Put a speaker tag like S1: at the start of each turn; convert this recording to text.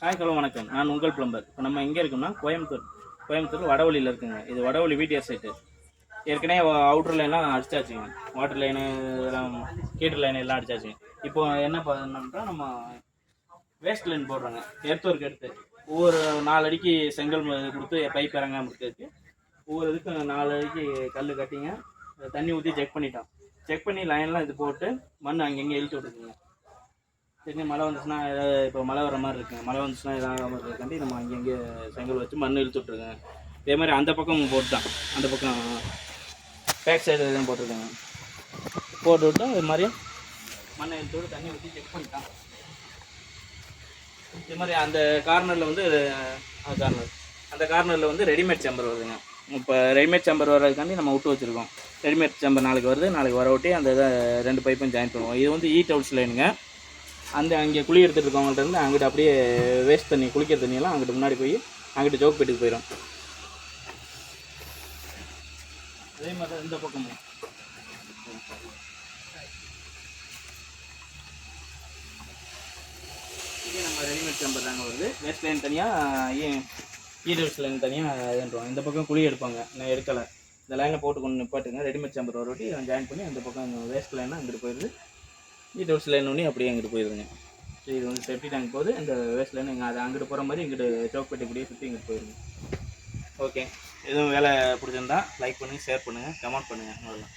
S1: Hi hello வணக்கம். நான் உங்கள் பிளம்பர். இப்போ நம்ம எங்கே இருக்கோம்னா கோயம்புத்தூர் வடவழியில் இருக்குங்க. இது வடவழி விடிஆர் சைட்டு. ஏற்கனவே அவுட்டர் லைன்லாம் அடிச்சாச்சுங்க. வாட்டர் லைனு இதெல்லாம் கீட்டர் லைன் எல்லாம் அடிச்சாச்சுங்க. இப்போ என்ன பண்ணோம்னா நம்ம வேஸ்ட் லைன் போடுறோங்க. எர்த் ஒர்க் எடுத்து ஒவ்வொரு 4 அடிக்கு செங்கல் கொடுத்து பைப் இறங்காமல் இருக்கிறதுக்கு ஒவ்வொரு இதுக்கு 4 அடிக்கு கல் கட்டிங்க தண்ணி ஊற்றி செக் பண்ணிட்டோம். செக் பண்ணி லைன்லாம் இது போட்டு மண் அங்கங்கே இழுத்து விட்டுருக்குங்க. திடீர்னு மழை வந்துச்சுன்னா ஏதாவது இப்போ மழை வர மாதிரி இருக்குங்க. மழை வந்துச்சுன்னா ஏதாவது இருக்காண்டி நம்ம அங்கங்கே செங்கல் வச்சு மண் இழுத்து விட்ருங்க. இதே மாதிரி அந்த பக்கம் போட்டுதான், அந்த பக்கம் பேக் சைடு எதுவும் போட்டிருக்காங்க. போட்டு விட்டு இது மாதிரி மண்ணை இழுத்து விட்டு தண்ணி ஊற்றி செக் பண்ணிட்டான். இது மாதிரி அந்த கார்னரில் வந்து அந்த கார்னரில் வந்து ரெடிமேட் சேம்பர் வருதுங்க. இப்போ ரெடிமேட் சேம்பர் வர்றதுக்காண்டி நம்ம விட்டு வச்சுருக்கோம். ரெடிமேட் சேம்பர் நாளைக்கு வருது. நாளைக்கு வர ஒட்டி அந்த இதை 2 பைப்பும் ஜாயின் பண்ணுவோம். இது வந்து ஹவுஸ் லைனுங்க. அந்த அங்கே குழி எடுத்துகிட்டு இருக்கவங்கள்ட்ட இருந்து அங்கிட்ட அப்படியே வேஸ்ட் தண்ணி குளிக்கிற தண்ணியெல்லாம் அங்கிட்ட முன்னாடி போய் அங்கிட்ட ஜோக் பெட்டுக்கு போயிடும். அதே மாதிரி தான் இந்த பக்கமும் இதே நம்ம ரெடிமேட் சேம்பர் தாங்க வருது. வேஸ்ட் லைன் தனியாக ஹவுஸ் லைன் தனியாக இதுன்றோம். இந்த பக்கம் குழி எடுப்பாங்க. நான் எடுக்கலை. இந்த லைனில் போட்டு கொண்டு நிப்பாட்டுங்க. ரெடிமேட் சேம்பர் வர ஒட்டி ஜாயின் பண்ணி அந்த பக்கம் வேஸ்ட் லைனாக அங்கிட்டு போயிடுது. ஹவுஸ் லைன் ஒன்றி அப்படியே அங்கிட்டு போயிடுதுங்க. இது வந்து செப்டி டேங்க் போகுது. இந்த வேஸ்ட் லைன் அது அங்கிட்டு போகிற மாதிரி இங்கிட்டு சோக் பெட்டி கூடிய சுற்றி இங்கிட்டு போயிடுங்க. ஓகே, எதுவும் வேலை பிடிச்சிருந்தா லைக் பண்ணுங்கள், ஷேர் பண்ணுங்கள், கமெண்ட் பண்ணுங்கள். அவ்வளோதான்.